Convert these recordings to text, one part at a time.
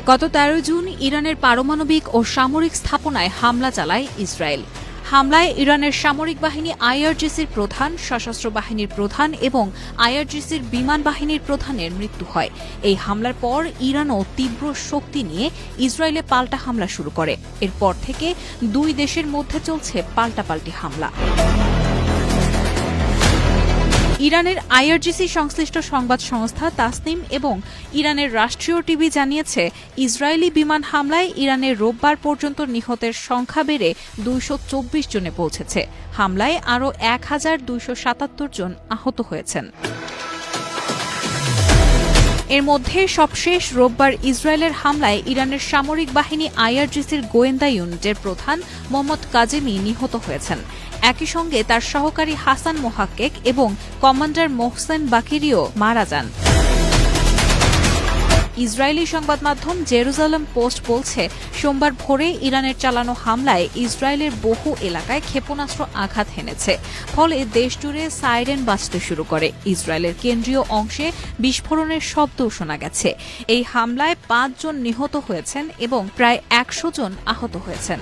গত ১৩ জুন ইরানের পারমাণবিক ও সামরিক স্থাপনায় হামলা চালায় ইসরায়েল। হামলায় ইরানের সামরিক বাহিনী আইআরজিসির প্রধান, সশস্ত্র বাহিনীর প্রধান এবং আইআরজিসির বিমান বাহিনীর প্রধানের মৃত্যু হয়। এই হামলার পর ইরানও তীব্র শক্তি নিয়ে ইসরায়েলে পাল্টা হামলা শুরু করে। এরপর থেকে দুই দেশের মধ্যে চলছে পাল্টাপাল্টি হামলা। ইরানের আইআরজিসি সংশ্লিষ্ট সংবাদ সংস্থা তাসনিম এবং ইরানের রাষ্ট্রীয় টিভি জানিয়েছে, ইসরায়েলি বিমান হামলায় ইরানের রোববার পর্যন্ত নিহতের সংখ্যা বেড়ে ২২৪ জনে পৌঁছেছে। হামলায় আরও ১,২৭৭ জন আহত হয়েছেন। এর মধ্যে সবশেষ রোববার ইসরায়েলের হামলায় ইরানের সামরিক বাহিনী আইআরজিসির গোয়েন্দা ইউনিটের প্রধান মোহাম্মদ কাজেমি নিহত হয়েছেন। একই সঙ্গে তার সহকারী হাসান মোহাক্কেক এবং কমান্ডার মোহসেন বাকিরিও মারা যান। ইসরায়েলি সংবাদ মাধ্যম জেরুজালেম পোস্ট বলছে, সোমবার ভোরে ইরানের চালানো হামলায় ইসরায়েলের বহু এলাকায় ক্ষেপণাস্ত্র আঘাত হেনেছে। ফলে দেশজুড়ে সাইরেন বাজতে শুরু করে। ইসরায়েলের কেন্দ্রীয় অংশে বিস্ফোরণের শব্দও শোনা গেছে। এই হামলায় ৫ জন নিহত হয়েছেন এবং প্রায় ১০০ জন আহত হয়েছেন।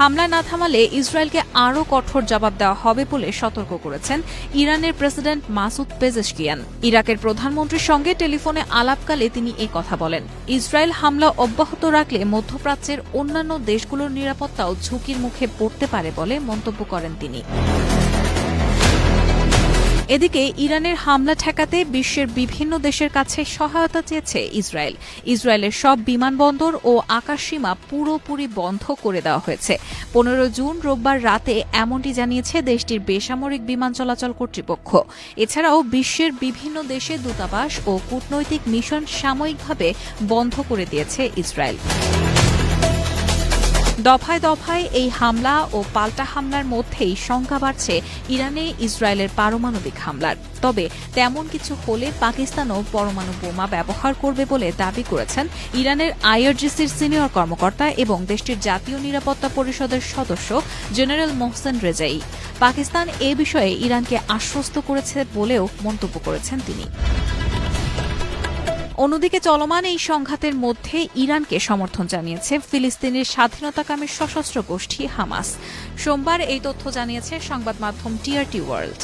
হামলা না থামালে ইসরায়েলকে আরও কঠোর জবাব দেওয়া হবে বলে সতর্ক করেছেন ইরানের প্রেসিডেন্ট মাসুদ পেজেশকিয়ান। ইরাকের প্রধানমন্ত্রীর সঙ্গে টেলিফোনে আলাপকালে তিনি কথা বলেন। ইসরায়েল হামলা অব্যাহত রাখলে মধ্যপ্রাচ্যের অন্যান্য দেশগুলোর নিরাপত্তাও ঝুঁকির মুখে পড়তে পারে বলে মন্তব্য করেন তিনি। এদিকে ইরানের হামলা ঠেকাতে বিশ্বের বিভিন্ন দেশের কাছে সহায়তা চেয়েছে ইসরায়েল। ইসরায়েলের সব বিমানবন্দর ও আকাশসীমা পুরোপুরি বন্ধ করে দেওয়া হয়েছে। ১৫ জুন রোববার রাতে এমনটি জানিয়েছে দেশটির বেসামরিক বিমান চলাচল কর্তৃপক্ষ। এছাড়াও বিশ্বের বিভিন্ন দেশে দূতাবাস ও কূটনৈতিক মিশন সাময়িকভাবে বন্ধ করে দিয়েছে ইসরায়েল। দফায় দফায় এই হামলা ও পাল্টা হামলার মধ্যেই শঙ্কা বাড়ছে ইরানে ইসরায়েলের পারমাণবিক হামলার। তবে তেমন কিছু হলে পাকিস্তানও পরমাণু বোমা ব্যবহার করবে বলে দাবি করেছেন ইরানের আইআরজিসির সিনিয়র কর্মকর্তা এবং দেশটির জাতীয় নিরাপত্তা পরিষদের সদস্য জেনারেল মোহসেন রেজাই। পাকিস্তান এ বিষয়ে ইরানকে আশ্বস্ত করেছে বলেও মন্তব্য করেছেন তিনি। অন্যদিকে চলমান এই সংঘাতের মধ্যে ইরানকে সমর্থন জানিয়েছে ফিলিস্তিনের স্বাধীনতাকামী সশস্ত্র গোষ্ঠী হামাস। সোমবার এই তথ্য জানিয়েছে সংবাদ মাধ্যম টিআরটি ওয়ার্ল্ড।